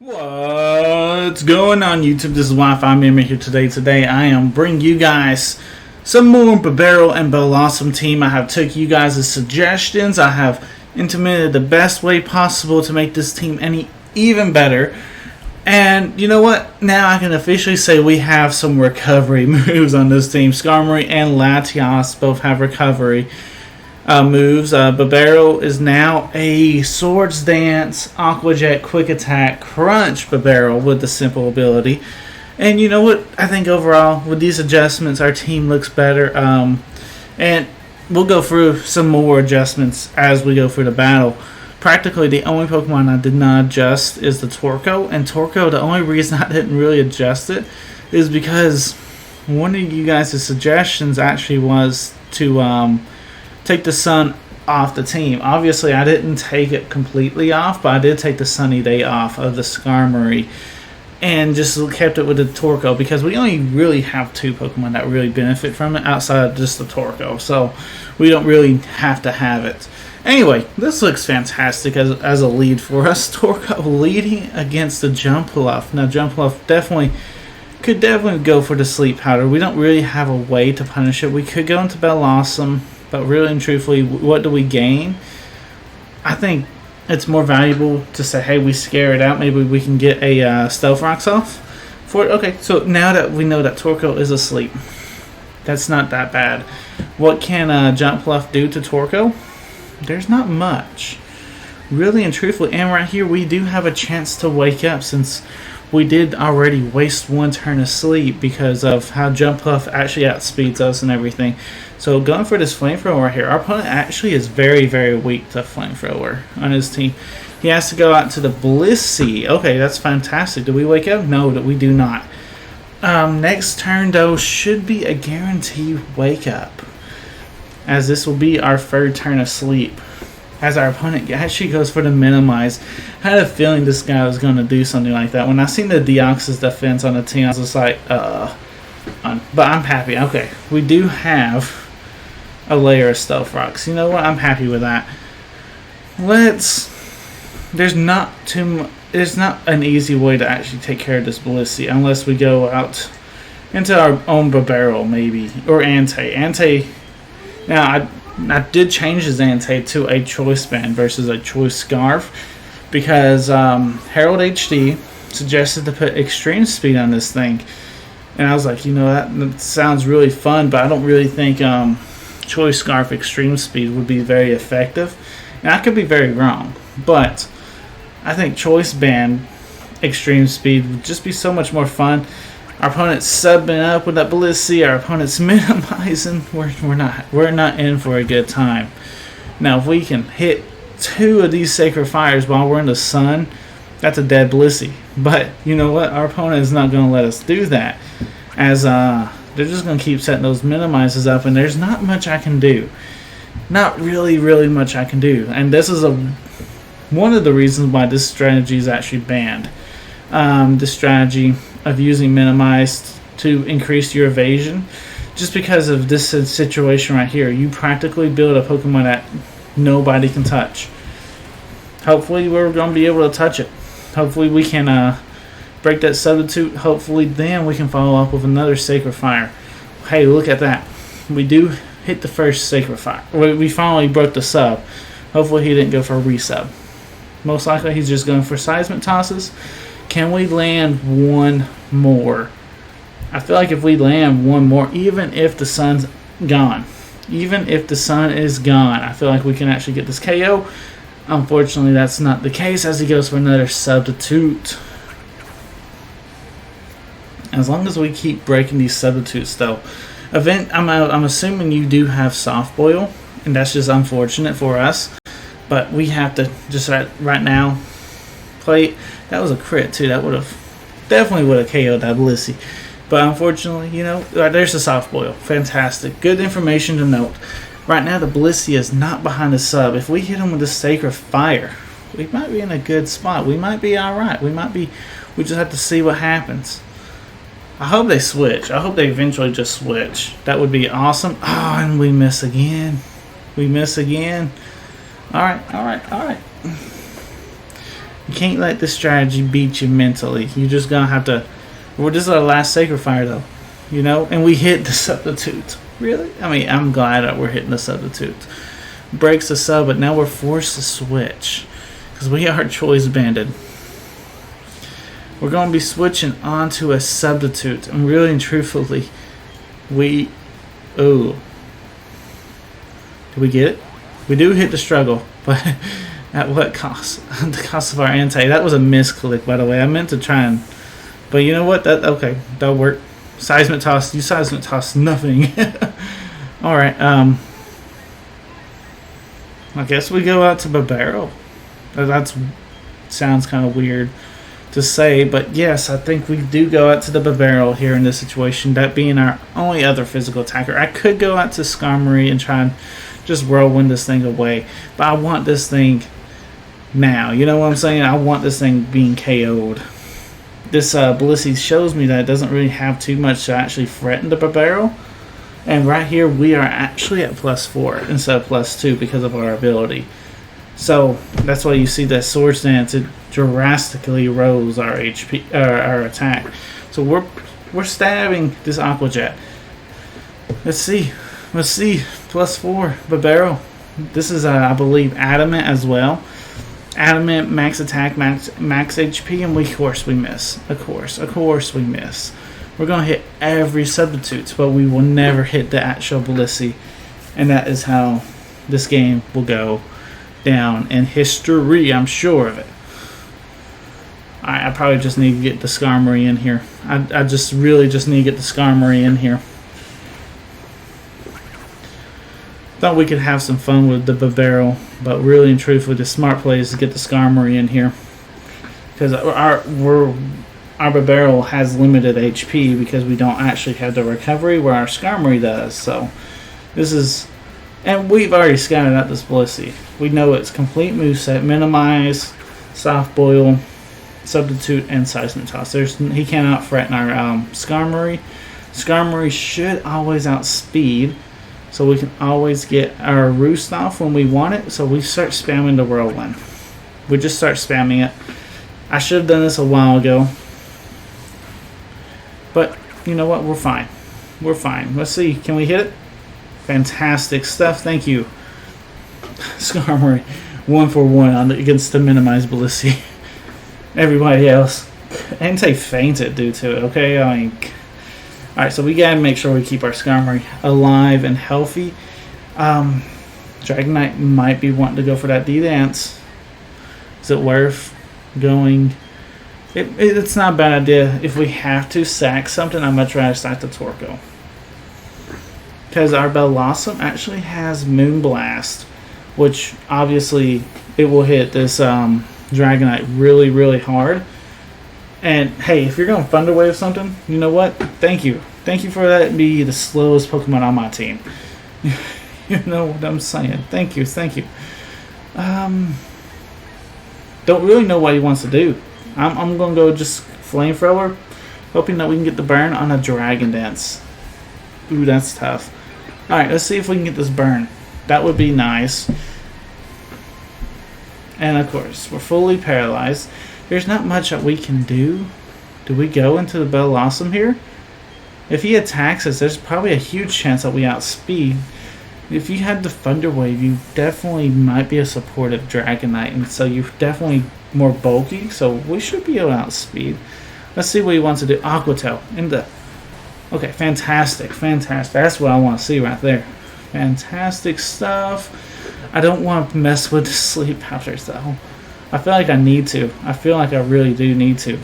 What's going on, YouTube? This is Wi-Fi Mimi here today. Today I am bringing you guys some more Bibarel and Bellossom team. I have took you guys' suggestions. I have implemented the best way possible to make this team even better. And you know what? Now I can officially say we have some recovery moves on this team. Skarmory and Latias both have recovery moves. Bibarel is now a Swords Dance, Aqua Jet, Quick Attack, Crunch Bibarel with the simple ability. And you know what? I think overall, with these adjustments, our team looks better. And we'll go through some more adjustments as we go through the battle. Practically, the only Pokemon I did not adjust is the Torkoal. And Torkoal, the only reason I didn't really adjust it is because one of you guys' suggestions actually was to take the sun off the team. Obviously, I didn't take it completely off, but I did take the sunny day off of the Skarmory and just kept it with the Torkoal because we only really have two Pokemon that really benefit from it outside of just the Torkoal, so we don't really have to have it. Anyway, this looks fantastic as a lead for us. Torkoal leading against the Jumpluff. Now, Jumpluff could definitely go for the Sleep Powder. We don't really have a way to punish it. We could go into Bellossom, but really and truthfully, what do we gain? I think it's more valuable to say, hey, we scare it out. Maybe we can get a Stealth Rocks off for it. Okay, so now that we know that Torkoal is asleep, that's not that bad. What can Jumpluff do to Torkoal? There's not much. Really and truthfully, and right here, we do have a chance to wake up since we did already waste one turn of sleep because of how Jumpluff actually outspeeds us and everything. So going for this Flamethrower right here, our opponent actually is very, very weak to Flamethrower on his team. He has to go out to the Blissey. Okay, that's fantastic. Do we wake up? No, we do not. Next turn, though, should be a guaranteed wake up, as this will be our third turn of sleep. As our opponent actually goes for the Minimize. I had a feeling this guy was going to do something like that. When I seen the Deoxys defense on the team, I was just like, but I'm happy. Okay, we do have a layer of Stealth Rocks. You know what? I'm happy with that. There's not an easy way to actually take care of this Blissey unless we go out into our own Bibarel maybe, or Entei. Entei. Now I did change his Entei to a Choice Band versus a Choice Scarf because Harold HD suggested to put Extreme Speed on this thing, and I was like, you know, that sounds really fun, but I don't really think Choice Scarf Extreme Speed would be very effective. And I could be very wrong, but I think Choice Band Extreme Speed would just be so much more fun. Our opponent's subbing up with that Blissey. Our opponent's minimizing. We're not in for a good time. Now, if we can hit two of these Sacred Fires while we're in the sun, that's a dead Blissey. But you know what? Our opponent is not going to let us do that, as they're just going to keep setting those minimizes up, and there's not much I can do. Not really, really much I can do. And this is one of the reasons why this strategy is actually banned. This strategy of using Minimized to increase your evasion, just because of this situation right here. You practically build a Pokemon that nobody can touch. Hopefully we're going to be able to touch it. Hopefully we can break that substitute. Hopefully then we can follow up with another Sacred Fire. Hey, look at that. We do hit the first Sacred Fire. We finally broke the sub. Hopefully he didn't go for a resub. Most likely he's just going for Seismic Tosses. Can we land one more? I feel like if we land one more, even if the sun's gone, even if the sun is gone, I feel like we can actually get this KO. Unfortunately, that's not the case as he goes for another substitute. As long as we keep breaking these substitutes, though. I'm assuming you do have Soft Boil, and that's just unfortunate for us. But we have to just right now play. That was a crit too. That definitely would have KO'd that Blissey. But unfortunately, you know, there's the Soft Boil. Fantastic. Good information to note. Right now, the Blissey is not behind the sub. If we hit him with the Sacred Fire, we might be in a good spot. We might be alright. We just have to see what happens. I hope they switch. I hope they eventually just switch. That would be awesome. Oh, and we miss again. We miss again. Alright. You can't let this strategy beat you mentally. You're just gonna have to. Well, this is our last Sacred Fire though, you know, and we hit the substitute. Really? I mean, I'm glad that we're hitting the substitute. Breaks the sub, but now we're forced to switch because we are choice banded. We're going to be switching onto a substitute, and really and truthfully, did we get it? We do hit the struggle, but at what cost? At the cost of our Entei. That was a misclick, by the way. I meant to try and, but you know what? Okay, that'll work. Seismic toss. You seismic toss nothing. All right. I guess we go out to Bibarel. That sounds kind of weird to say, but yes, I think we do go out to the Bibarel here in this situation, that being our only other physical attacker. I could go out to Skarmory and try and just whirlwind this thing away, but I want this thing now. You know what I'm saying? I want this thing being KO'd. This Bellossom shows me that it doesn't really have too much to actually threaten the Bibarel, and right here we are actually at +4 instead of +2 because of our ability. So that's why you see that Swords Dance, it drastically rose our HP, our attack. So we're stabbing this Aqua Jet. Let's see, +4 Bibarel. This is I believe Adamant as well. Adamant, max attack, max HP, and of course we miss. Of course we miss. We're gonna hit every substitute, but we will never hit the actual Bellossom, and that is how this game will go down in history. I'm sure of it. I probably just need to get the Skarmory in here. I just really just need to get the Skarmory in here. Thought we could have some fun with the Bibarel, but really and truthfully, the smart play is to get the Skarmory in here, because our Bibarel has limited HP because we don't actually have the recovery where our Skarmory does. So this is, and we've already scouted out this Bellossom. We know it's complete moveset, minimize, soft boil, substitute, and seismic toss. He cannot threaten our Skarmory. Skarmory should always outspeed, so we can always get our Roost off when we want it. So we start spamming the Whirlwind. We just start spamming it. I should have done this a while ago, but you know what? We're fine. We're fine. Let's see. Can we hit it? Fantastic stuff. Thank you, Skarmory. 1 for 1 against the minimized Bellossom. Everybody else, Entei fainted due to it. Okay, I mean, all right. So we gotta make sure we keep our Skarmory alive and healthy. Dragonite might be wanting to go for that D-Dance. Is it worth going? It's not a bad idea. If we have to sack something, I'd much rather sack the Torkoal, because our Bellossom actually has Moonblast, which obviously it will hit this Dragonite really, really hard. And hey, if you're going to Thunder Wave something, you know what? Thank you for that. Be the slowest Pokemon on my team. You know what I'm saying? Thank you. Don't really know what he wants to do. I'm going to go just Flamethrower, hoping that we can get the burn on a Dragon Dance. Ooh, that's tough. Alright, let's see if we can get this burn. That would be nice. And of course, we're fully paralyzed. There's not much that we can do. Do we go into the Bellossom here? If he attacks us, there's probably a huge chance that we outspeed. If you had the Thunder Wave, you definitely might be a supportive Dragonite, and so you're definitely more bulky, so we should be able to outspeed. Let's see what he wants to do. Aqua Tail in the... Okay, fantastic. That's what I want to see right there. Fantastic stuff. I don't want to mess with the sleep powders though. I feel like I need to. I feel like I really do need to.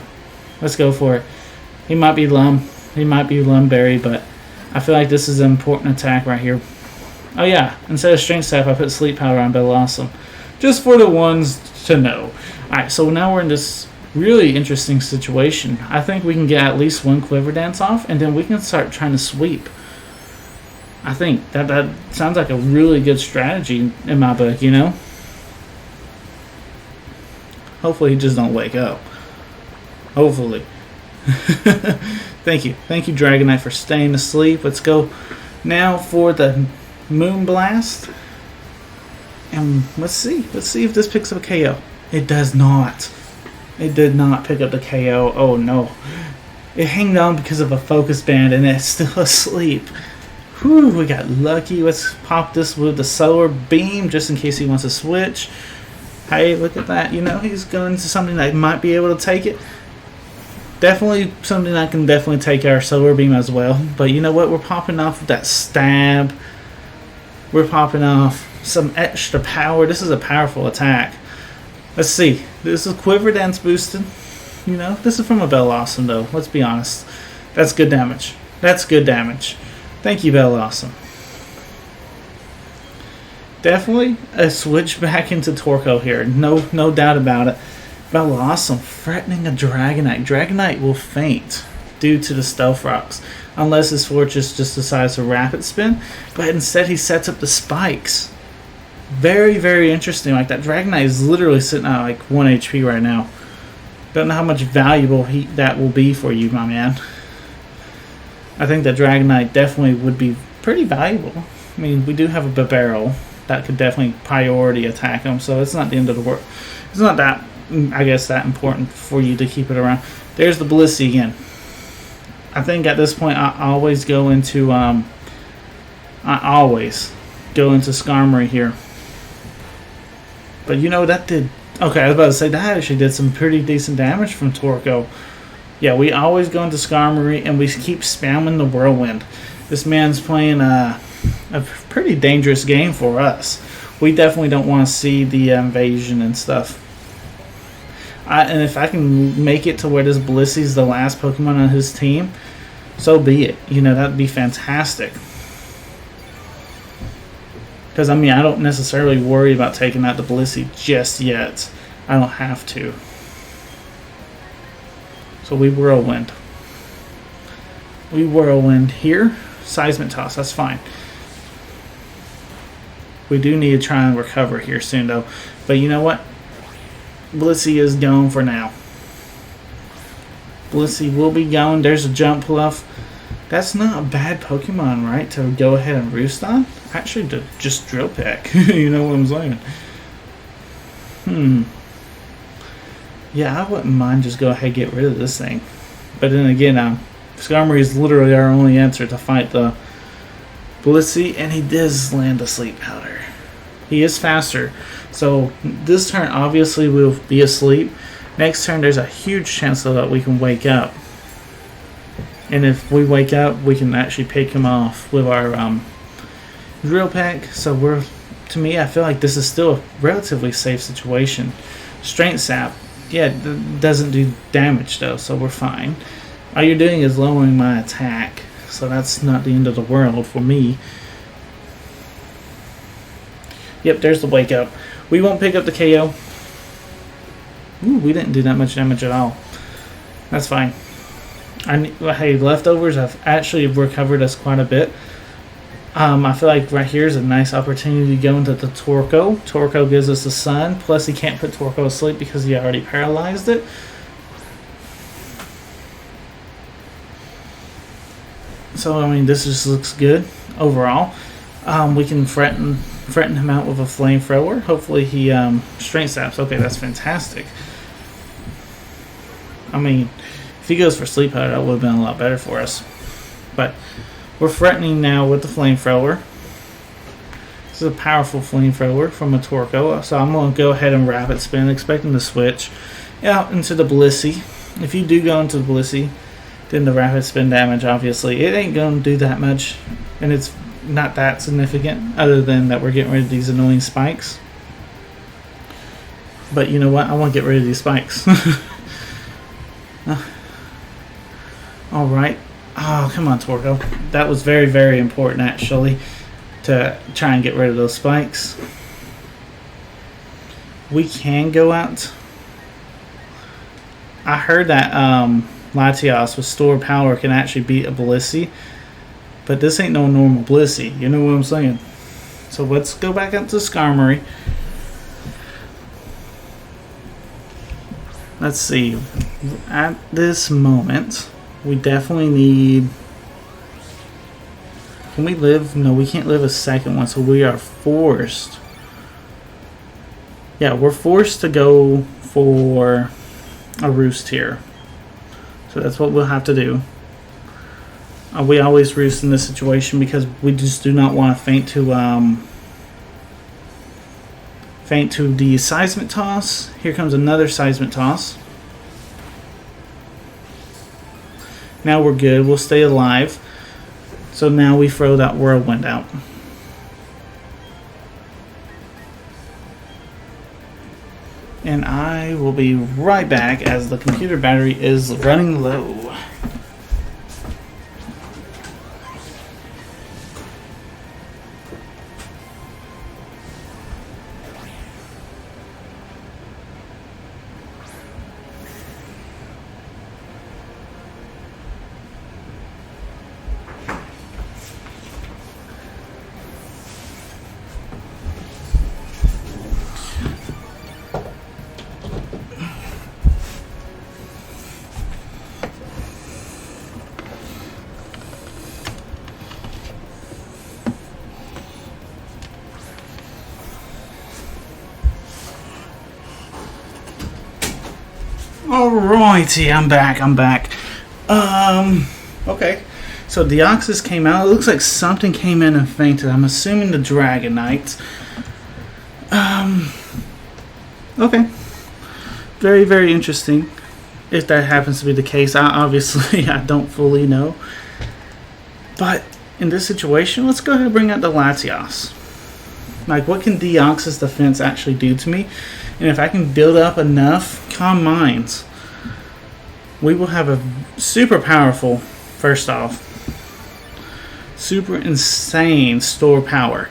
Let's go for it. He might be Lumberry, but I feel like this is an important attack right here. Oh yeah, instead of Strength Staff, I put Sleep Powder on Bellossom, just for the ones to know. Alright, so now we're in this really interesting situation. I think we can get at least one Quiver Dance off, and then we can start trying to sweep. I think that sounds like a really good strategy in my book, you know? Hopefully he just don't wake up. Hopefully. Thank you, Dragonite, for staying asleep. Let's go now for the Moonblast. And let's see if this picks up a KO. It does not. It did not pick up the KO. Oh no. It hanged on because of a focus band and it's still asleep. Whew, we got lucky. Let's pop this with the solar beam just in case he wants to switch. Hey, look at that. You know, he's going to something that might be able to take it. Definitely something that can definitely take our solar beam as well. But you know what? We're popping off with that stab. We're popping off some extra power. This is a powerful attack. Let's see. This is Quiver Dance boosted. You know, this is from a Bellossom though. Let's be honest. That's good damage. That's good damage. Thank you, Bellossom. Definitely a switch back into Torkoal here. No doubt about it. Bellossom threatening a Dragonite. Dragonite will faint due to the Stealth Rocks. Unless his Fortress just decides to Rapid Spin. But instead he sets up the spikes. Very, very interesting. Like that Dragonite is literally sitting at like 1 HP right now. Don't know how much valuable that will be for you, my man. I think that Dragonite definitely would be pretty valuable. I mean, we do have a Bibarel that could definitely priority attack him, so it's not the end of the world. It's not that, I guess, that important for you to keep it around. There's the Blissey again. I think at this point I always go into Skarmory here. But you know that did. Okay, I was about to say that actually did some pretty decent damage from Torkoal. Yeah, we always go into Skarmory and we keep spamming the Whirlwind. This man's playing a pretty dangerous game for us. We definitely don't want to see the invasion and stuff. And if I can make it to where this Blissey's the last Pokemon on his team, so be it. You know, that'd be fantastic. Because, I mean, I don't necessarily worry about taking out the Blissey just yet. I don't have to. So we Whirlwind. We Whirlwind here. Seismic Toss, that's fine. We do need to try and recover here soon, though. But you know what? Blissey is gone for now. Blissey will be gone. There's a Jump Bluff. That's not a bad Pokemon, right? To go ahead and Roost on? Actually, to just Drill Peck. You know what I'm saying? Yeah, I wouldn't mind just go ahead and get rid of this thing. But then again, Skarmory is literally our only answer to fight the Blissey, and he does land a Sleep Powder. He is faster. So this turn obviously will be asleep. Next turn there's a huge chance that we can wake up. And if we wake up, we can actually pick him off with our Drill Peck. So to me, I feel like this is still a relatively safe situation. Strength Sap, yeah, doesn't do damage though, so we're fine. All you're doing is lowering my attack, so that's not the end of the world for me. Yep, there's the wake up. We won't pick up the KO. Ooh, we didn't do that much damage at all. That's fine. Hey, Leftovers have actually recovered us quite a bit. I feel like right here is a nice opportunity to go into the Torkoal. Torkoal gives us the sun, plus he can't put Torkoal to sleep because he already paralyzed it. So, I mean, this just looks good overall. We can threaten him out with a Flamethrower. Hopefully he Strength Saps. Okay, that's fantastic. I mean, if he goes for Sleep Powder, that would have been a lot better for us. But we're threatening now with the Flamethrower. This is a powerful Flamethrower from a Torkoal. So I'm going to go ahead and Rapid Spin, expecting to switch out into the Blissey. If you do go into the Blissey, then the Rapid Spin damage, obviously, it ain't going to do that much. And it's not that significant, other than that we're getting rid of these annoying spikes. But you know what? I want to get rid of these spikes. Alright. Oh, come on, Torkoal. That was very, very important, actually, to try and get rid of those spikes. We can go out. I heard that Latias with Store Power can actually beat a Blissey. But this ain't no normal Blissey. You know what I'm saying? So let's go back up to Skarmory. Let's see. At this moment, we definitely need... Can we live? No, we can't live a second one, so we are forced. Yeah, we're forced to go for a Roost here. So that's what we'll have to do. We always Roost in this situation because we just do not want to faint to the Seismic Toss. Here comes another Seismic Toss. Now we're good. We'll stay alive. So now we throw that Whirlwind out. And I will be right back as the computer battery is running low. Alrighty, I'm back. Okay. So Deoxys came out. It looks like something came in and fainted. I'm assuming the Dragonite. Okay. Very, very interesting. If that happens to be the case. Obviously, I don't fully know. But in this situation, let's go ahead and bring out the Latias. Like, what can Deoxys defense actually do to me? And if I can build up enough Calm Minds, we will have a super powerful, first off, super insane store power.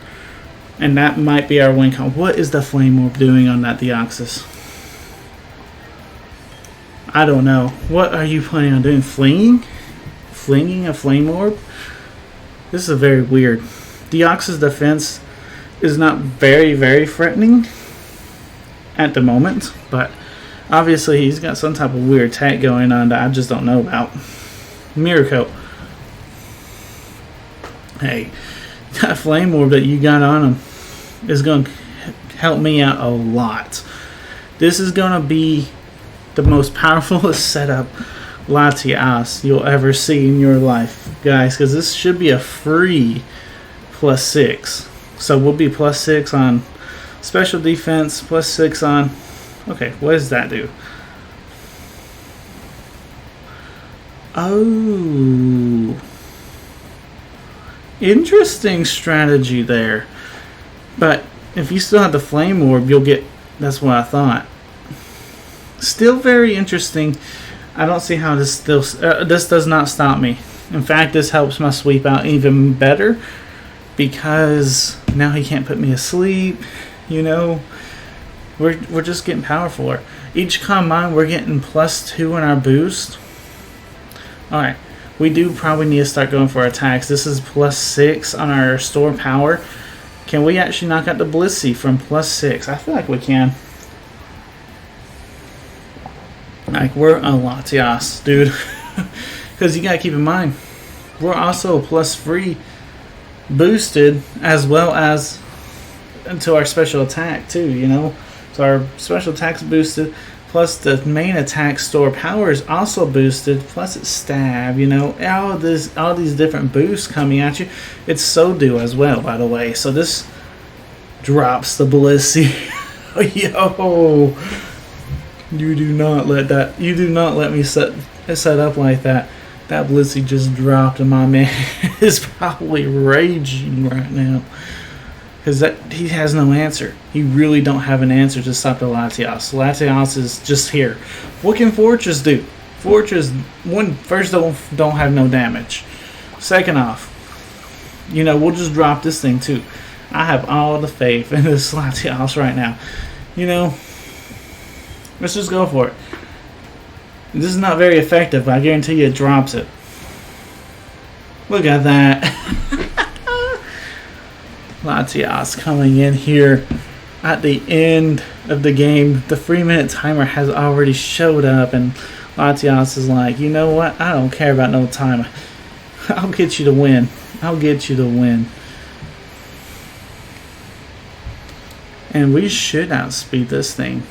And that might be our win con. What is the Flame Orb doing on that Deoxys? I don't know. What are you planning on doing? Flinging? Flinging a Flame Orb? This is very weird. Deoxys defense is not very, very threatening at the moment, but obviously he's got some type of weird attack going on that I just don't know about. Mirror Coat. Hey, that Flame Orb that you got on him is going to help me out a lot. This is going to be the most powerful setup Latias you'll ever see in your life, guys, because this should be a free +6. So we'll be +6 on special defense, +6 on... Okay, what does that do? Oh. Interesting strategy there. But if you still have the Flame Orb, you'll get... That's what I thought. Still very interesting. I don't see how this still... this does not stop me. In fact, this helps my sweep out even better. Because now he can't put me asleep. You know, we're just getting powerful. Each Calm Mind, we're getting +2 in our boost. Alright, we do probably need to start going for attacks. This is +6 on our store power. Can we actually knock out the Blissey from +6? I feel like we can. Like, we're a Latias, dude. Because you gotta keep in mind, we're also +3 boosted as well as into our special attack too, you know. So our special attack's boosted, plus the main attack store power is also boosted, plus it's stab, you know. All these different boosts coming at you. It's so-do as well, by the way. So this drops the Blissey. Yo, you do not let me set up like that. That Blissey just dropped, and my man is probably raging right now. Because he has no answer. He really don't have an answer to stop the Latias. Latias is just here. What can Fortress do? Fortress, first don't have no damage. Second off, you know, we'll just drop this thing too. I have all the faith in this Latias right now. You know, let's just go for it. This is not very effective, but I guarantee you it drops it. Look at that. Latias coming in here at the end of the game. The 3-minute timer has already showed up, and Latias is like, you know what? I don't care about no timer. I'll get you to win. I'll get you to win. And we should outspeed this thing.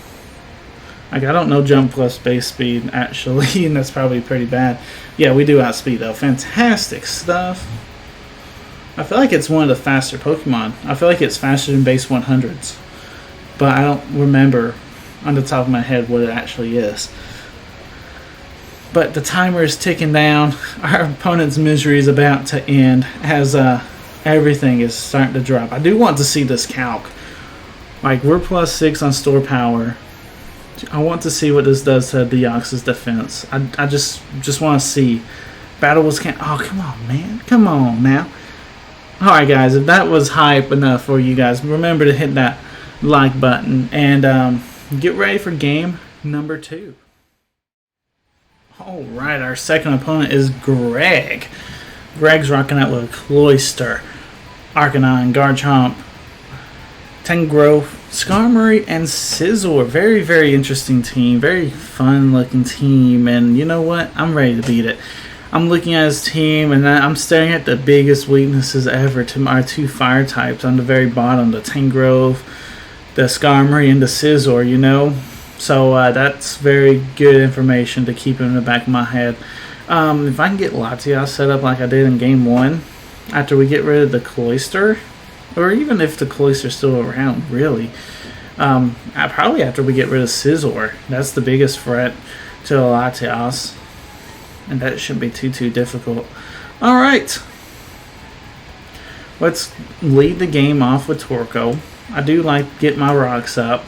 Like, I don't know jump plus base speed, actually, and that's probably pretty bad. Yeah, we do outspeed, though. Fantastic stuff. I feel like it's one of the faster Pokemon. I feel like it's faster than base 100s. But I don't remember on the top of my head what it actually is. But the timer is ticking down. Our opponent's misery is about to end as everything is starting to drop. I do want to see this calc. Like, we're +6 on store power. I want to see what this does to Deoxys defense. I just want to see. Battle was oh, come on, man. Come on now. Alright, guys. If that was hype enough for you guys, remember to hit that like button. And get ready for game number 2. Alright, our second opponent is Greg. Greg's rocking out with Cloyster, Arcanine, Garchomp, Tangrowth, Skarmory, and Scizor. Very, very interesting team. Very fun looking team. And you know what? I'm ready to beat it. I'm looking at his team and I'm staring at the biggest weaknesses ever to our 2 fire types on the very bottom. The Tangrowth, the Skarmory, and the Scizor, you know. So that's very good information to keep in the back of my head. If I can get Latias set up like I did in game 1, after we get rid of the Cloyster, or even if the Cloyster's still around, really, probably after we get rid of Scizor. That's the biggest threat to Latias, and that shouldn't be too difficult. Alright, let's lead the game off with Torkoal. I do like get my rocks up.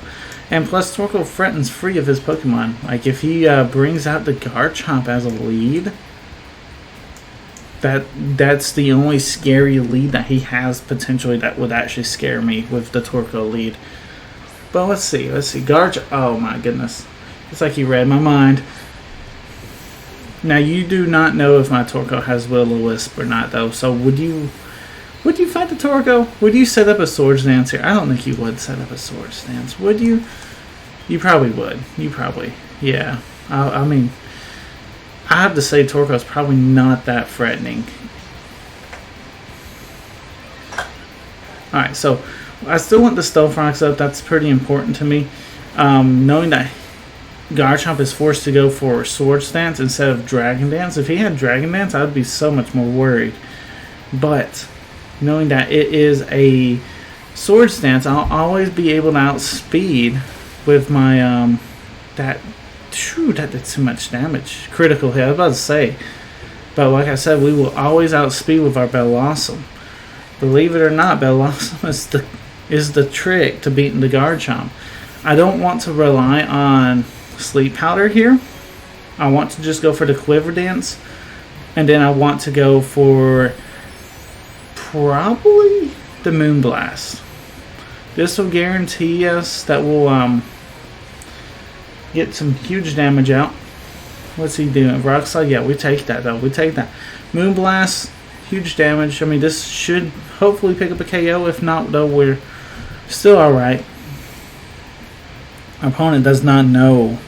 And plus, Torkoal threatens free of his Pokemon. Like, if he brings out the Garchomp as a lead, that's the only scary lead that he has potentially that would actually scare me with the Torkoal lead. But let's see. Oh my goodness. It's like he read my mind. Now, you do not know if my Torkoal has Will-O-Wisp or not, though. So, would you fight the Torkoal? Would you set up a Swords Dance here? I don't think you would set up a Swords Dance. Would you? You probably would. You probably. Yeah. I mean, I have to say Torkoal's probably not that threatening. Alright, so I still want the Stealth Rocks up. That's pretty important to me. Knowing that Garchomp is forced to go for Swords Dance instead of Dragon Dance. If he had Dragon Dance, I would be so much more worried. But knowing that it is a Swords Dance, I'll always be able to outspeed with my that did too much damage. Critical hit, I was about to say. But like I said, we will always outspeed with our Bellossom. Believe it or not, Bellossom is the trick to beating the Garchomp. I don't want to rely on Sleep Powder here. I want to just go for the Quiver Dance, and then I want to go for probably the Moonblast. This will guarantee us that we'll get some huge damage out. What's he doing? Rock Slide? Yeah, we take that though. We take that. Moonblast, huge damage. I mean, this should hopefully pick up a KO. If not, though, we're still alright. Our opponent does not know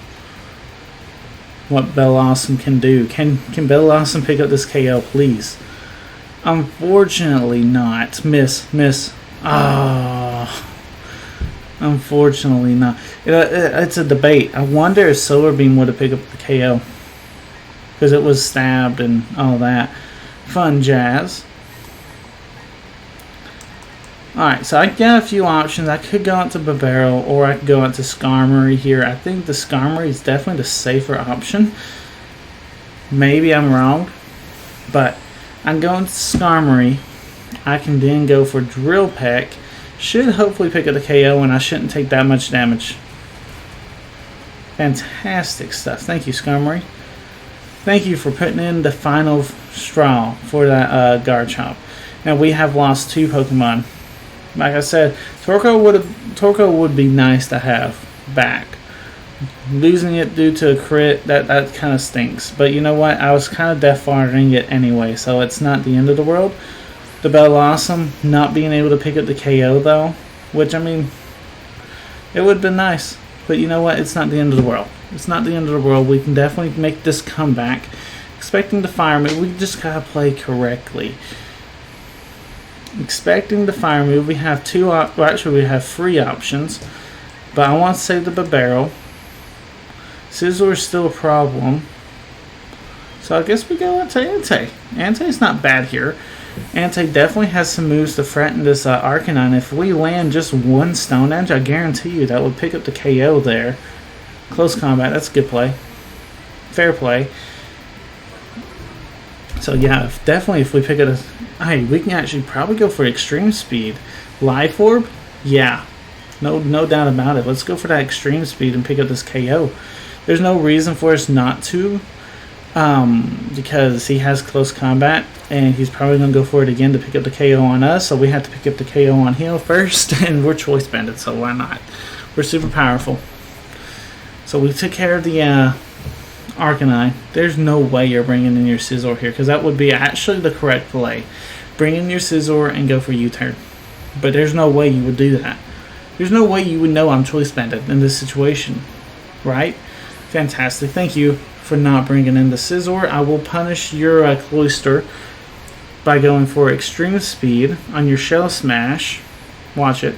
what Bellossom can do. Can Bellossom pick up this KO, please? Unfortunately not. Miss. Ah. Unfortunately not. It's a debate. I wonder if Solar Beam would have picked up the KO. Because it was stabbed and all that. Fun jazz. Alright, so I got a few options. I could go into Bibarel or I could go into Skarmory here. I think the Skarmory is definitely the safer option. Maybe I'm wrong. But I'm going to Skarmory. I can then go for Drill Peck. Should hopefully pick up the KO and I shouldn't take that much damage. Fantastic stuff. Thank you, Skarmory. Thank you for putting in the final straw for that Garchomp. Now we have lost 2 Pokemon. Like I said, Torkoal would be nice to have back. Losing it due to a crit, that kind of stinks. But you know what? I was kind of death firing it anyway, so it's not the end of the world. The Bellossom not being able to pick up the KO though, which I mean, it would have been nice. But you know what? It's not the end of the world. It's not the end of the world. We can definitely make this comeback. Expecting the fire move, we just gotta play correctly. Expecting the fire move, we have we have 3 options. But I want to save the Bibarel. Scizor's still a problem. So I guess we go into Entei. Entei's not bad here. Entei definitely has some moves to threaten this Arcanine. If we land just one Stone Edge, I guarantee you that would pick up the KO there. Close combat, that's a good play. Fair play. So yeah, definitely if we pick it as... Hey, we can actually probably go for Extreme Speed. Life Orb? Yeah. No doubt about it. Let's go for that Extreme Speed and pick up this KO. There's no reason for us not to. Because he has close combat. And he's probably going to go for it again to pick up the KO on us. So we have to pick up the KO on him first. And we're Choice Banded, so why not? We're super powerful. So we took care of the Arcanine. There's no way you're bringing in your Scizor here, because that would be actually the correct play. Bring in your Scizor and go for U-turn. But there's no way you would do that. There's no way you would know I'm Choice Banded in this situation. Right? Fantastic. Thank you for not bringing in the Scizor. I will punish your Cloyster by going for Extreme Speed on your Shell Smash. Watch it.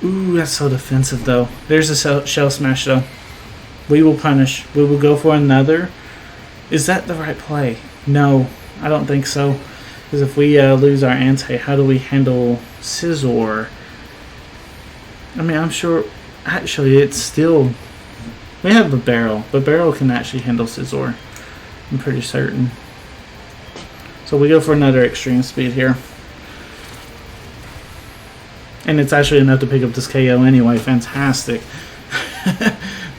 Ooh, that's so defensive though. There's a Shell Smash though. We will punish. We will go for another. Is that the right play? No, I don't think so. Because if we lose our Entei, how do we handle Scizor? I mean, I'm sure... Actually, it's still... We have Bibarel. Bibarel can actually handle Scizor. I'm pretty certain. So we go for another Extreme Speed here. And it's actually enough to pick up this KO anyway. Fantastic.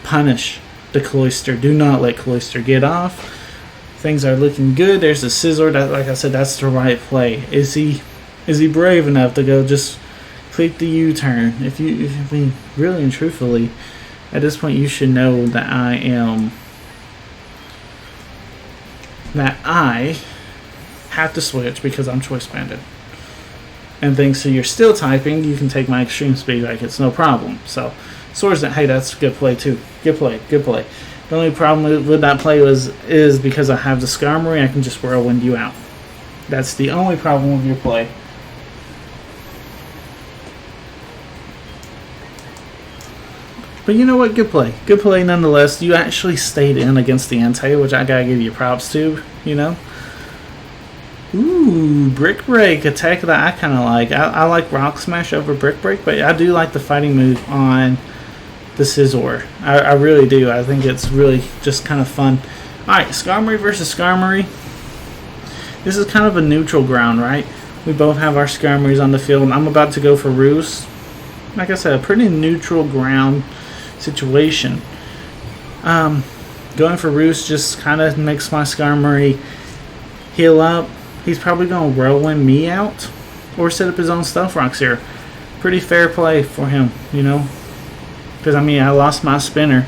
Punish the Cloyster. Do not let Cloyster get off. Things are looking good. There's the Scizor. That, like I said, that's the right play. Is he brave enough to go just click the U-turn? If you mean really and truthfully, at this point you should know that I have to switch because I'm Choice Banded. And thanks to your Steel typing, you can take my Extreme Speed back. It's no problem. So, Swordsman, hey, that's a good play too. Good play, good play. The only problem with that play is because I have the Skarmory, I can just Whirlwind you out. That's the only problem with your play. But you know what? Good play. Good play nonetheless. You actually stayed in against the Entei, which I gotta give you props to, you know? Ooh, Brick Break, attack that I kind of like. I like Rock Smash over Brick Break, but I do like the fighting move on the Scizor. I really do. I think it's really just kind of fun. Alright, Skarmory versus Skarmory. This is kind of a neutral ground, right? We both have our Skarmories on the field. I'm about to go for Roost. Like I said, a pretty neutral ground situation. Going for Roost just kind of makes my Skarmory heal up. He's probably going to Whirlwind me out or set up his own Stealth Rocks here. Pretty fair play for him, you know. Because, I mean, I lost my spinner.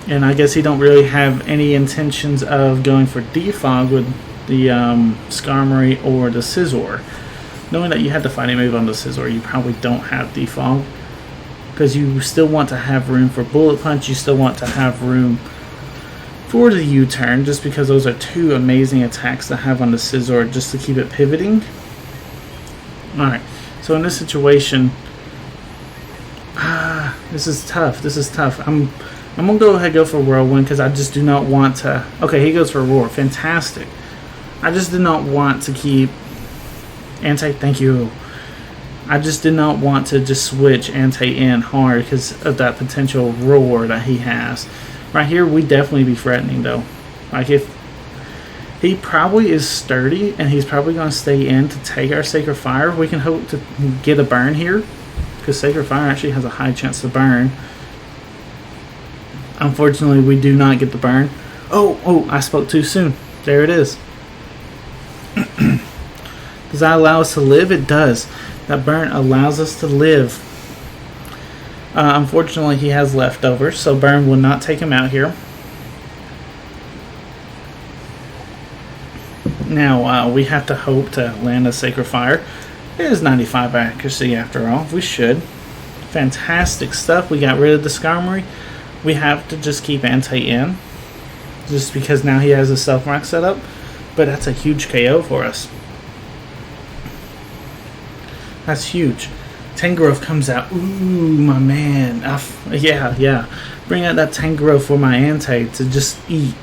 And I guess he don't really have any intentions of going for Defog with the Skarmory or the Scizor. Knowing that you had the fighting move on the Scizor, you probably don't have Defog. Because you still want to have room for Bullet Punch. You still want to have room for the U-turn, just because those are two amazing attacks to have on the Scizor just to keep it pivoting. Alright, so in this situation, this is tough. This is tough. I'm going to go ahead and go for Whirlwind because I just do not want to... Okay, he goes for Roar. Fantastic. I just did not want to keep... Entei, thank you. I just did not want to just switch Entei in hard because of that potential Roar that he has. Right here, we definitely be threatening, though. Like, if he probably is sturdy, and he's probably going to stay in to take our Sacred Fire, we can hope to get a burn here, because Sacred Fire actually has a high chance to burn. Unfortunately, we do not get the burn. Oh, I spoke too soon. There it is. Does that allow us to live? It does. That burn allows us to live. Unfortunately, he has leftovers, so burn will not take him out here. Now, we have to hope to land a Sacred Fire. It is 95 accuracy after all. We should. Fantastic stuff. We got rid of the Skarmory. We have to just keep Entei in. Just because now he has a Stealth Rock set up. But that's a huge KO for us. That's huge. Tangrowth comes out. Ooh, my man. Yeah. Bring out that Tangrowth for my Entei to just eat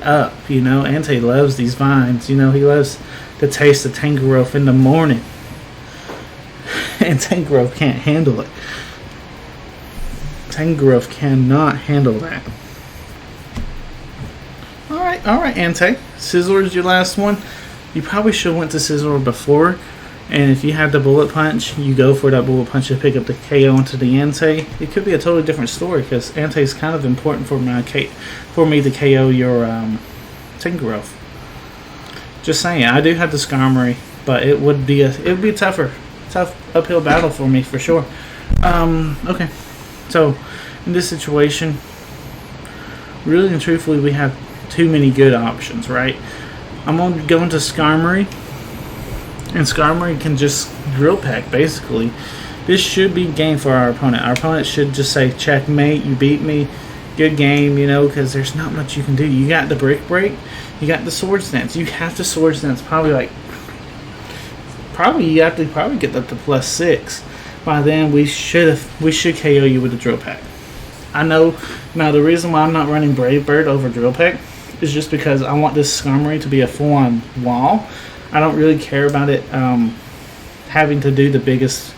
up, you know. Entei loves these vines, you know. He loves the taste of Tangrowth in the morning. And Tangrowth can't handle it. Tangrowth cannot handle that. Alright, Entei. Scizor is your last one. You probably should have went to Scizor before. And if you have the Bullet Punch, you go for that Bullet Punch to pick up the KO into the Entei. It could be a totally different story because Entei is kind of important for me to KO your Tangrowth. Just saying, I do have the Skarmory, but it would be a tough uphill battle for me for sure. Okay, so in this situation, really and truthfully, we have too many good options, right? I'm gonna go into Skarmory. And Skarmory can just Drill Peck, basically. This should be game for our opponent. Our opponent should just say, checkmate, you beat me, good game, you know, because there's not much you can do. You got the Brick Break, you got the Swords Dance. You have to Swords Dance probably you have to get up to +6. By then, we should KO you with the Drill Peck. I know, now the reason why I'm not running Brave Bird over Drill Peck is just because I want this Skarmory to be a full-on wall. I don't really care about it having to do the biggest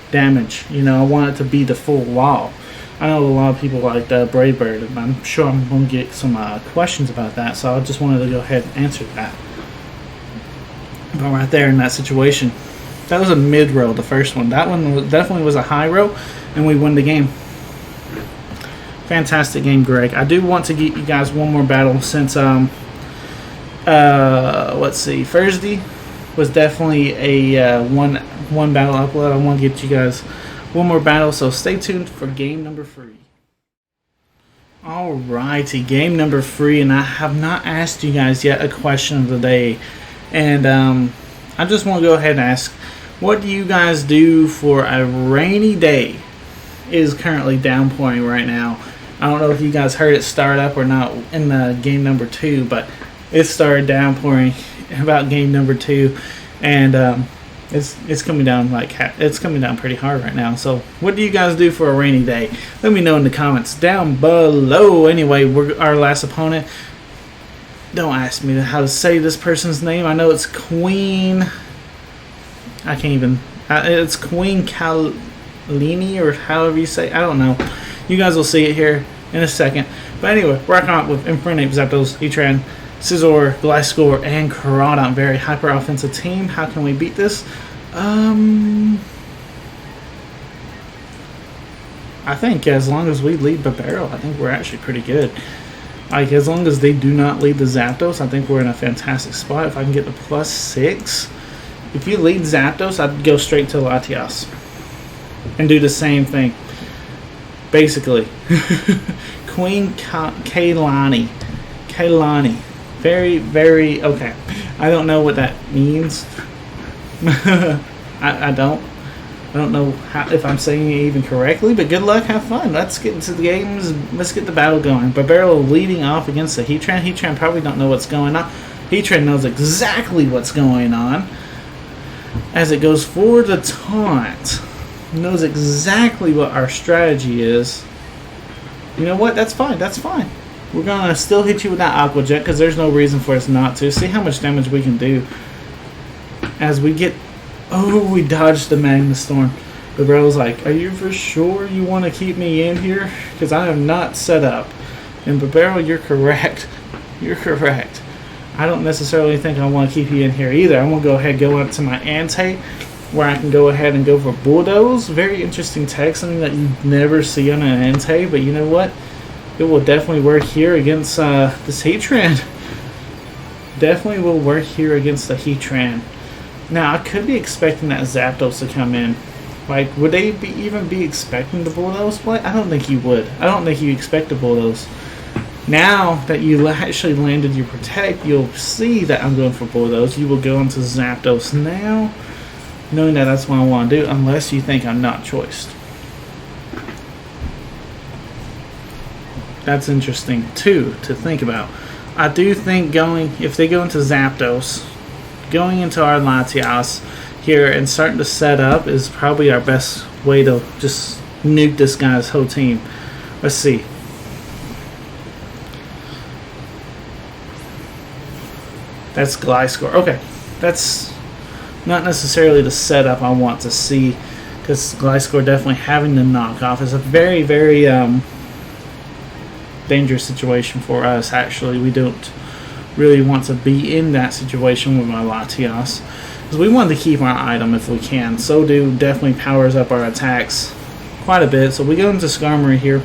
damage. You know, I want it to be the full wall. I know a lot of people like Brave Bird, and I'm sure I'm going to get some questions about that, so I just wanted to go ahead and answer that. But right there in that situation, that was a mid-row, the first one. That one definitely was a high row, and we won the game. Fantastic game, Greg. I do want to get you guys one more battle since let's see, Thursday was definitely a one battle upload. I want to get you guys one more battle, so stay tuned for game number 3. Alrighty, game number 3, and I have not asked you guys yet a question of the day, and I just want to go ahead and ask, what do you guys do for a rainy day? It is currently downpouring right now. I don't know if you guys heard it start up or not in the game number 2, but it started downpouring about game number 2, and it's coming down it's coming down pretty hard right now. So, what do you guys do for a rainy day? Let me know in the comments down below. Anyway, our last opponent. Don't ask me how to say this person's name. I know it's Queen. I can't even. It's Queen Kalini or however you say. I don't know. You guys will see it here in a second. But anyway, we're coming up with Infernape, Zapdos, Heatran, Scizor, Gliscor, and Groudon. Very hyper offensive team. How can we beat this? I think as long as we lead Bibarel, I think we're actually pretty good. Like, as long as they do not lead the Zapdos, I think we're in a fantastic spot. If I can get the +6. If you lead Zapdos, I'd go straight to Latias and do the same thing. Basically. Queen Kailani. Very, very, okay. I don't know what that means. I don't know if I'm saying it even correctly, but good luck, have fun. Let's get into the games. Let's get the battle going. Bibarel leading off against the Heatran. Heatran probably don't know what's going on. Heatran knows exactly what's going on. As it goes for the taunt. Knows exactly what our strategy is. You know what? That's fine. That's fine. We're going to still hit you with that Aqua Jet because there's no reason for us not to. See how much damage we can do. As we get... Oh, we dodged the Magma Storm. Bibarel's like, are you for sure you want to keep me in here? Because I am not set up. And Bibarel, you're correct. You're correct. I don't necessarily think I want to keep you in here either. I'm going to go ahead and go up to my Entei, where I can go ahead and go for Bulldoze. Very interesting tech, something that you never see on an Entei, but you know what? It will definitely work here against this Heatran. Definitely will work here against the Heatran. Now, I could be expecting that Zapdos to come in. Like, would they even be expecting the Bulldoze play? I don't think you would. I don't think you expect the Bulldoze. Now that you actually landed your Protect, you'll see that I'm going for Bulldoze. You will go into Zapdos now, knowing that that's what I want to do, unless you think I'm not choiced. That's interesting, too, to think about. I do think if they go into Zapdos, going into our Latias, here and starting to set up is probably our best way to just nuke this guy's whole team. Let's see. That's Gliscor. Okay, that's not necessarily the setup I want to see, because Gliscor definitely having the knockoff is a very, very dangerous situation for us. Actually, we don't really want to be in that situation with my Latias, because we want to keep our item if we can. So do definitely powers up our attacks quite a bit. So we go into Skarmory here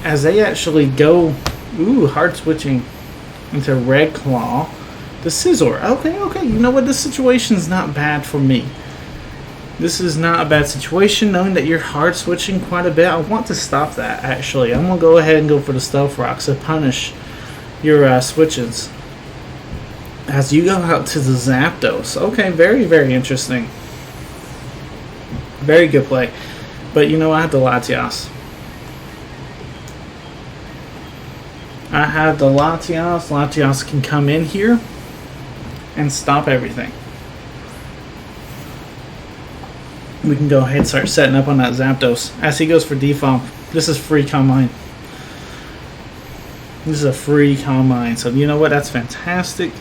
as they actually go hard switching into Red Claw, the Scizor. Okay, you know what, this situation is not bad for me. This is not a bad situation, knowing that you're hard switching quite a bit. I want to stop that, actually. I'm going to go ahead and go for the Stealth Rocks to punish your switches as you go out to the Zapdos. Okay, very, very interesting. Very good play. But you know, I have the Latias. I have the Latias. Latias can come in here and stop everything. We can go ahead and start setting up on that Zapdos. As he goes for Defog, this is free Calm Mind. This is a free Calm Mind. So you know what? That's fantastic.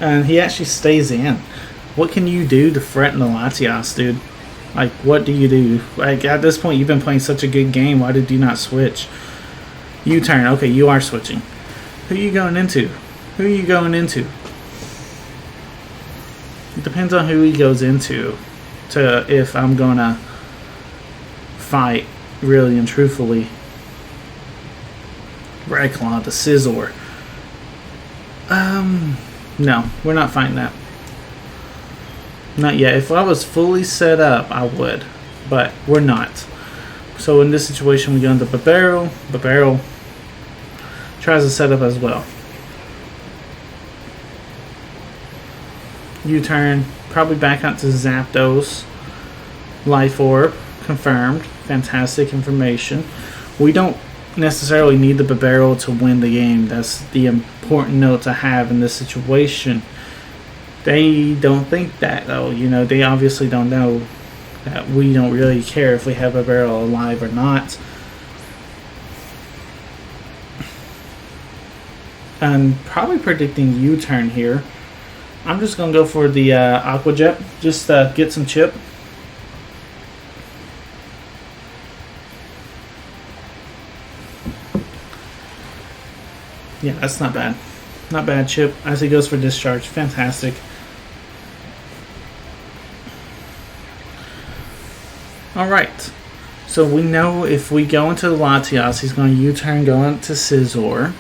And he actually stays in. What can you do to threaten the Latias, dude? Like, what do you do? Like, at this point, you've been playing such a good game. Why did you not switch? U-turn. Okay, you are switching. Who are you going into? Who are you going into? It depends on who he goes into to if I'm gonna fight really and truthfully. Red Claw, the Scizor. No, we're not fighting that. Not yet. If I was fully set up, I would, but we're not. So in this situation, we go into Bibarel. Bibarel tries to set up as well. U-turn, probably back out to Zapdos. Life Orb, confirmed. Fantastic information. We don't necessarily need the Bibarel to win the game. That's the important note to have in this situation. They don't think that, though. You know, they obviously don't know that we don't really care if we have a Bibarel alive or not. I'm probably predicting U-turn here. I'm just going to go for the Aqua Jet, just get some chip. Yeah, that's not bad. Not bad, chip. As he goes for discharge. Fantastic. Alright. So we know if we go into the Latias, he's going to U-turn, go into Scizor.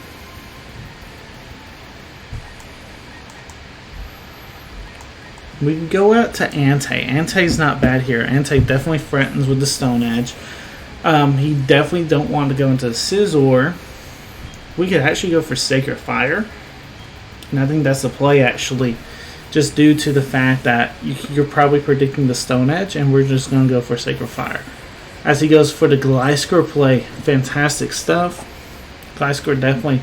We can go out to Entei. Entei's not bad here. Entei definitely threatens with the Stone Edge. He definitely don't want to go into Scizor. We could actually go for Sacred Fire. And I think that's the play, actually. Just due to the fact that you're probably predicting the Stone Edge, and we're just going to go for Sacred Fire. As he goes for the Gliscor play, fantastic stuff. Gliscor definitely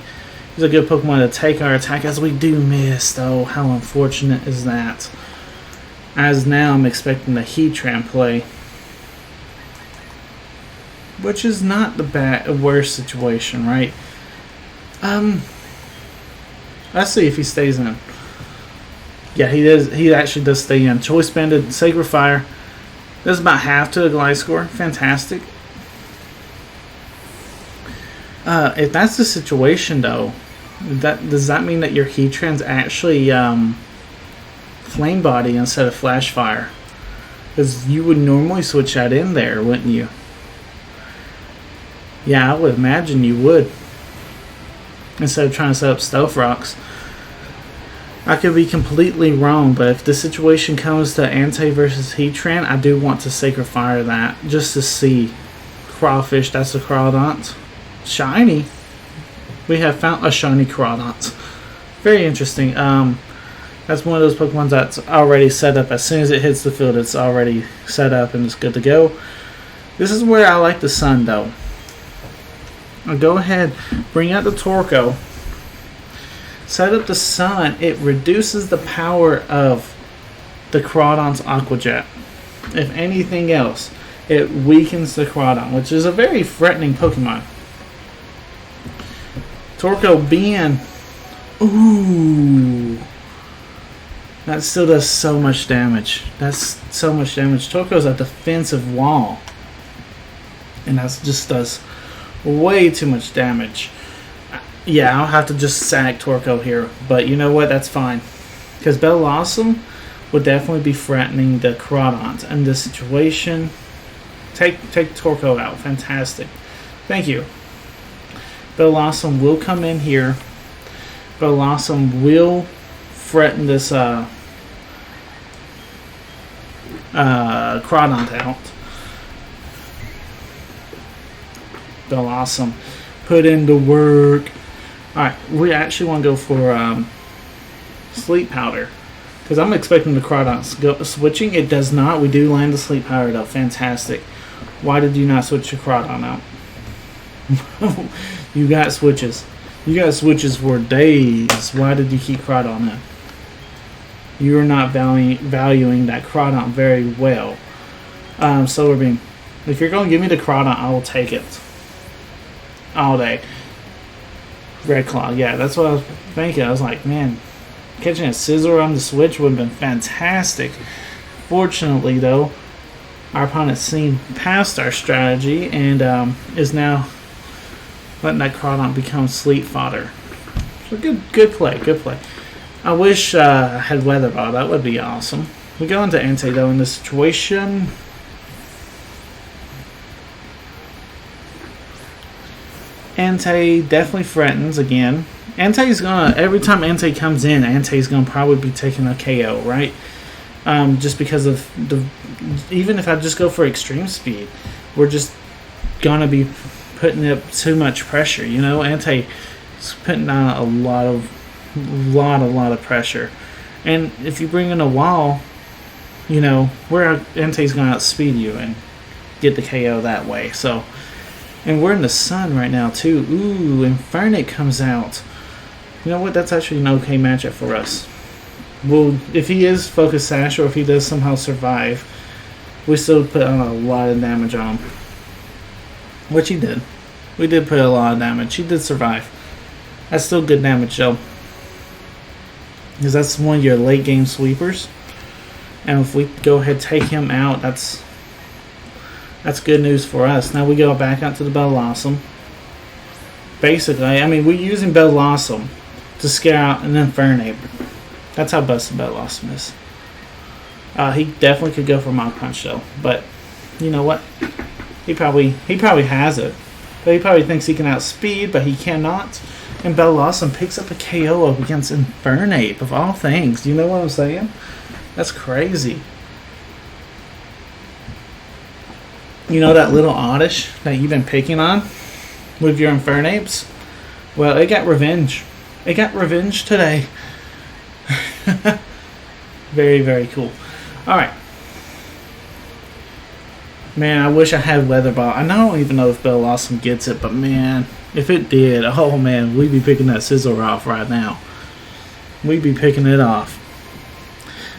is a good Pokemon to take our attack, as we do miss, though. How unfortunate is that? As now I'm expecting the Heatran play, which is not the worst situation, right? Let's see if he stays in. Yeah, he does. He actually does stay in. Choice Banded, Sacred Fire. That's about half to a Gliscor. Fantastic. If that's the situation, though, does that mean that your Heatran's actually Flame Body instead of Flash Fire? Because you would normally switch that in there, wouldn't you? Yeah, I would imagine you would. Instead of trying to set up Stealth Rocks. I could be completely wrong, but if the situation comes to Entei versus Heatran, I do want to Sacred Fire that, just to see. Crawfish, that's a Crawdont. Shiny. We have found a shiny Crawdont. Very interesting. That's one of those Pokemon that's already set up. As soon as it hits the field, it's already set up and it's good to go. This is where I like the Sun, though. I'll go ahead, bring out the Torkoal. Set up the sun. It reduces the power of the Crawdon's Aqua Jet. If anything else, it weakens the Crawdon, which is a very threatening Pokemon. Torkoal being... Ooh. That still does so much damage. That's so much damage. Torkoal's a defensive wall. And that just does way too much damage. Yeah, I'll have to just sack Torkoal here. But you know what? That's fine. Because Bellossom would definitely be threatening the Crawdons in this situation. Take Torkoal out. Fantastic. Thank you. Bellossom will come in here. Bellossom will threaten this Crawdon out. Bellossom put in the work. Alright, we actually want to go for Sleep Powder. Because I'm expecting the Crawdon switching. It does not. We do land the Sleep Powder though. Fantastic. Why did you not switch your Crawdon out? You got switches. You got switches for days. Why did you keep Crawdon in? You're not valuing that Crawdon very well. Solar Beam. If you're going to give me the Crawdon, I will take it. All day. Red Claw. Yeah, that's what I was thinking. I was like, man, catching a Scizor on the switch would have been fantastic. Fortunately, though, our opponent's seen past our strategy and is now letting that Crawdon become sleep fodder. So good play, good play. I wish I had Weather Ball. That would be awesome. We go into Entei though in this situation. Entei definitely threatens again. Entei's gonna, every time Entei comes in, Entei's gonna probably be taking a KO, right? Just because of the, even if I just go for extreme speed, we're just gonna be putting up too much pressure. You know, Entei is putting on a lot of pressure, and if you bring in a wall, you know, where Entei's gonna outspeed you and get the KO that way. So, and we're in the sun right now too. Ooh, Infernape comes out. You know what? That's actually an okay matchup for us. Well, if he is Focus Sash or if he does somehow survive, we still put on a lot of damage on him. Which he did. We did put a lot of damage. He did survive. That's still good damage though. Because that's one of your late game sweepers. And if we go ahead and take him out, that's good news for us. Now we go back out to the Bellossom. Basically, I mean, we're using Bellossom to scare out an Infernape. That's how busted Bellossom is. He definitely could go for Mach Punch though, but you know what? He probably has it, but he probably thinks he can outspeed, but he cannot. And Bellossom picks up a KO up against Infernape of all things. You know what I'm saying? That's crazy. You know that little oddish that you've been picking on with your Infernapes? Well, it got revenge. It got revenge today. Very, very cool. Alright. Man, I wish I had Weather Ball. I don't even know if Bellossom gets it, but man, if it did, oh man, we'd be picking that Scizor off right now. We'd be picking it off.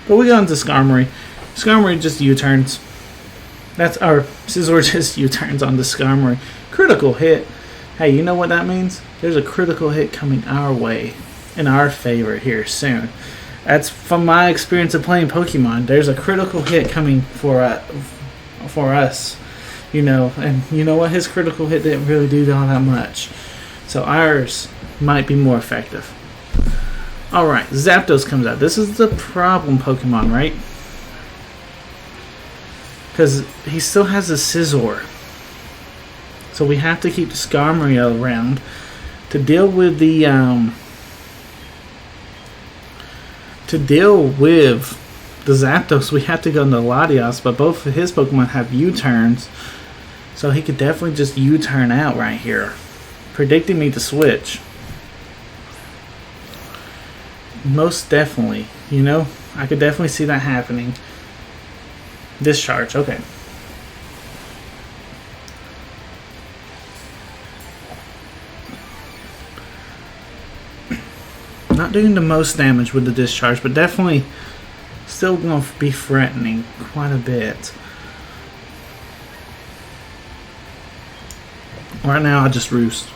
But we go into Skarmory. Skarmory just U-turns. That's our Scizor just U-turns on the Skarmory. Critical hit. Hey, you know what that means? There's a critical hit coming our way, in our favor here soon. That's from my experience of playing Pokemon. There's a critical hit coming for us, you know. And you know what? His critical hit didn't really do all that much. So ours might be more effective. Alright, Zapdos comes out. This is the problem Pokemon, right? Because he still has a Scizor. So we have to keep the Skarmory around to deal with the Zapdos. We have to go into Latias, but both of his Pokemon have U-turns, so he could definitely just U-turn out right here, predicting me to switch. Most definitely, you know, I could definitely see that happening. Discharge, okay. Not doing the most damage with the discharge, but definitely still going to be threatening quite a bit. Right now, I just Roost.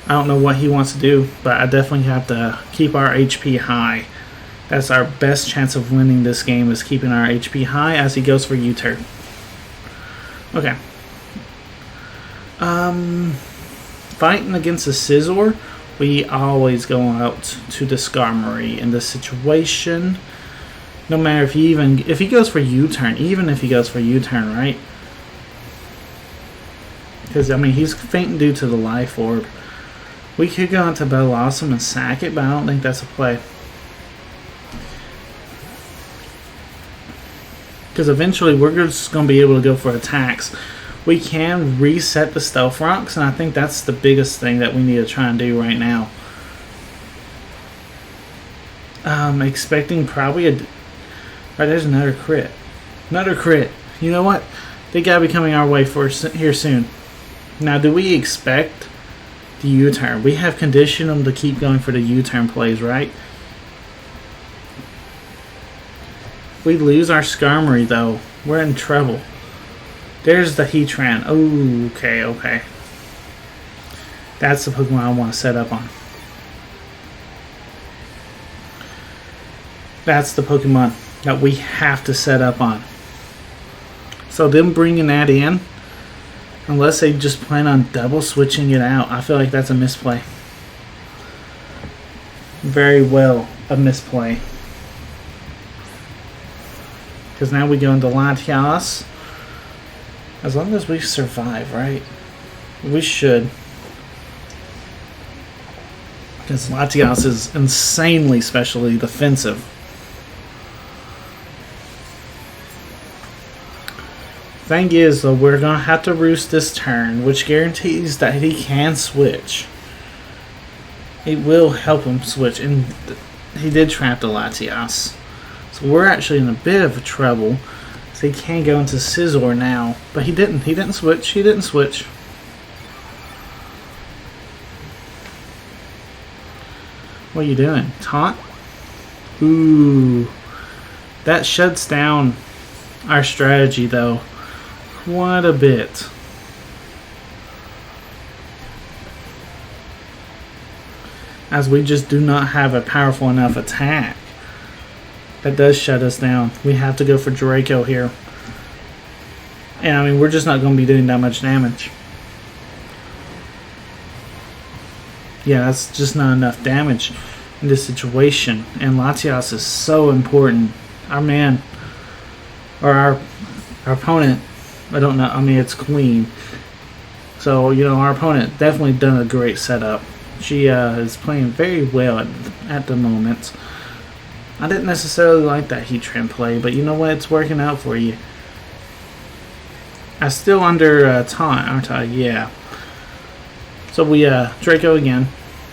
I don't know what he wants to do, but I definitely have to keep our HP high. That's our best chance of winning this game, is keeping our HP high as he goes for U-turn. Okay. Fighting against a Scizor, we always go out to the Skarmory in this situation. No matter if he goes for U-turn, even if he goes for U-turn, right? Because, I mean, he's fainting due to the Life Orb. We could go into Bellossom and sack it, but I don't think that's a play. Because eventually we're just going to be able to go for attacks. We can reset the Stealth Rocks, and I think that's the biggest thing that we need to try and do right now. Expecting probably a... Right, there's another crit. Another crit. You know what? They got to be coming our way here soon. Now, do we expect the U-turn? We have conditioned them to keep going for the U-turn plays, right? If we lose our Skarmory, though, we're in trouble. There's the Heatran. Oh, okay, okay. That's the Pokemon I want to set up on. That's the Pokemon that we have to set up on. So them bringing that in, unless they just plan on double switching it out, I feel like that's a misplay. Very well a misplay. Because now we go into Latias. As long as we survive, right? We should. Because Latias is insanely specially defensive. Thing is, though, we're going to have to Roost this turn, which guarantees that he can switch. It will help him switch, and he did trap the Latias. So we're actually in a bit of trouble. So he can go into Scizor now, but he didn't. He didn't switch. He didn't switch. What are you doing? Taunt? Ooh. That shuts down our strategy, though. Quite a bit. As we just do not have a powerful enough attack. That does shut us down. We have to go for Draco here. And I mean, we're just not going to be doing that much damage. Yeah, that's just not enough damage in this situation. And Latias is so important. Our man, or our opponent, I don't know, I mean, it's Queen. So, you know, our opponent definitely done a great setup. She is playing very well at the moment. I didn't necessarily like that Heatran play, but you know what? It's working out for you. I'm still under taunt, aren't I? Yeah. So we Draco again.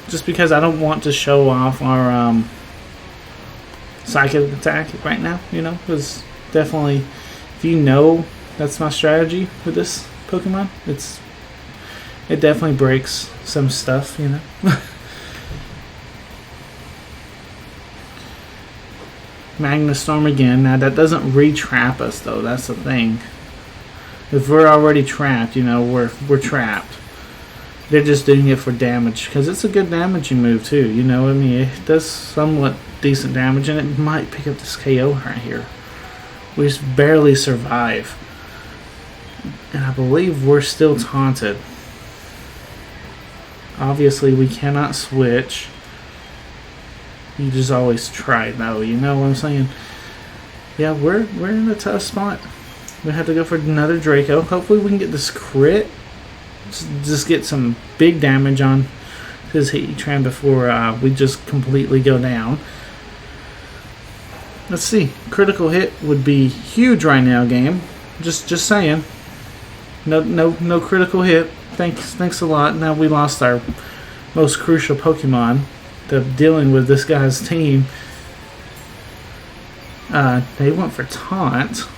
Just because I don't want to show off our psychic attack right now, you know? Because definitely, if you know that's my strategy with this Pokemon, it definitely breaks some stuff, you know? Magnastorm again. Now that doesn't re-trap us, though. That's the thing. If we're already trapped, you know, we're trapped. They're just doing it for damage because it's a good damaging move too. You know, I mean, it does somewhat decent damage, and it might pick up this KO right here. We just barely survive, and I believe we're still taunted. Obviously, we cannot switch. You just always try, though. You know what I'm saying? Yeah, we're in a tough spot. We have to go for another Draco. Hopefully, we can get this crit. Just get some big damage on his Heatran before we just completely go down. Let's see. Critical hit would be huge right now, game. Just saying. No critical hit. Thanks a lot. Now we lost our most crucial Pokemon to dealing with this guy's team. They went for taunt,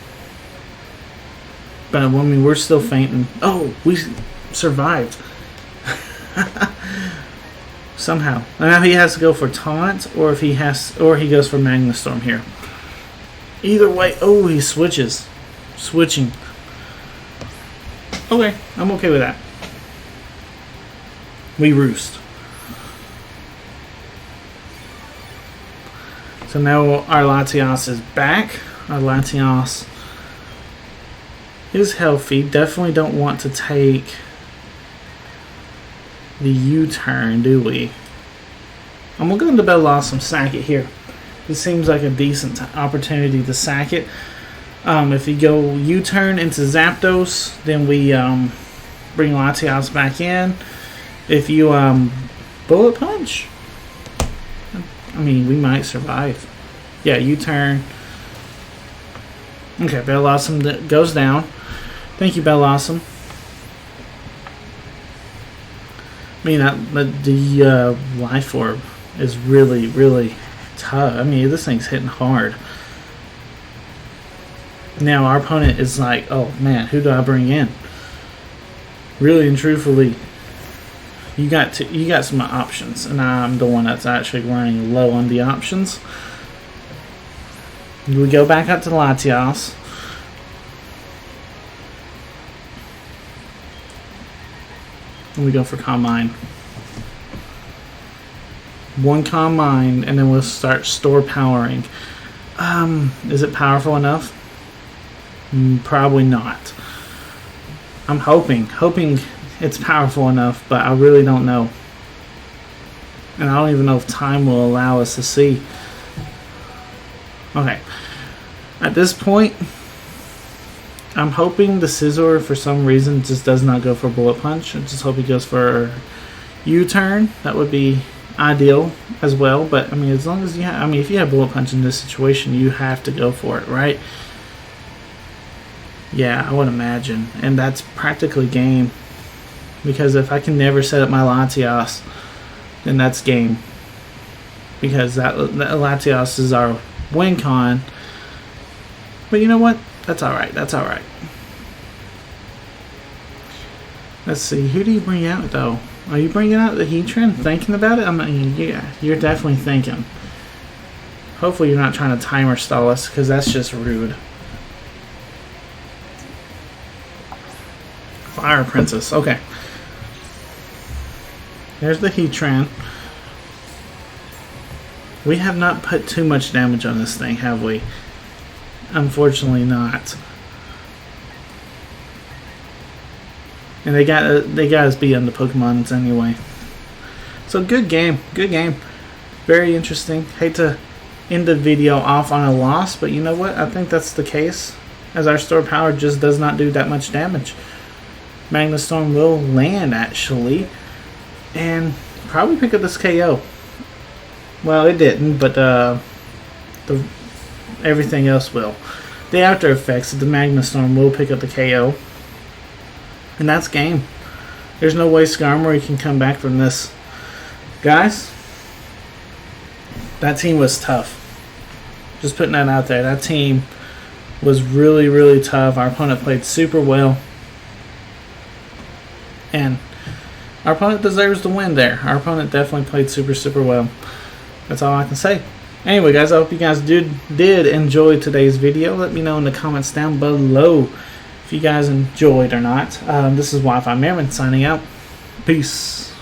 but I mean, we're still fainting. Oh, we survived. somehow. Now he has to go for taunt, or if he has, or he goes for Magna Storm here. Either way, oh, he switches, switching. Okay, I'm okay with that. We Roost. So now our Latias is back. Our Latias is healthy. Definitely don't want to take the U-turn, do we? I'm going to go into Bellossom, sack it here. This seems like a decent opportunity to sack it. If you go U-turn into Zapdos, then we bring Latias back in. If you Bullet Punch, I mean, we might survive. Yeah, U-turn. Okay, Bellossom goes down. Thank you, Bellossom. I mean, the Life Orb is really, really tough. I mean, this thing's hitting hard. Now our opponent is like, oh man, who do I bring in? Really and truthfully, you got some options, and I'm the one that's actually running low on the options. We go back up to Latias. And we go for Calm Mind. One Calm Mind, and then we'll start store powering. Is it powerful enough? Probably not. I'm hoping it's powerful enough, but I really don't know. And I don't even know if time will allow us to see. Okay. At this point, I'm hoping the Scizor for some reason just does not go for Bullet Punch. I just hope he goes for U-turn. That would be ideal as well. But I mean, as long as you have, I mean, if you have Bullet Punch in this situation, you have to go for it, right? Yeah, I would imagine. And that's practically game. Because if I can never set up my Latias, then that's game. Because that Latias is our win con. But you know what? That's alright. That's alright. Let's see. Who do you bring out, though? Are you bringing out the Heatran? Thinking about it? I mean, yeah, you're definitely thinking. Hopefully you're not trying to timer stall us, because that's just rude. Fire Princess. Okay. There's the Heatran. We have not put too much damage on this thing, have we? Unfortunately not. And they got us beat on the Pokemons anyway. So good game. Good game. Very interesting. Hate to end the video off on a loss, but you know what? I think that's the case, as our store power just does not do that much damage. Magna Storm will land, actually, and probably pick up this KO. Well, it didn't, but everything else will. The after effects of the Magna Storm will pick up the KO. And that's game. There's no way Skarmory can come back from this. Guys, that team was tough. Just putting that out there. That team was really, really tough. Our opponent played super well. And our opponent deserves the win there. Our opponent definitely played super, super well. That's all I can say. Anyway, guys, I hope you guys did enjoy today's video. Let me know in the comments down below if you guys enjoyed or not. This is Wi-Fi Merriman signing out. Peace.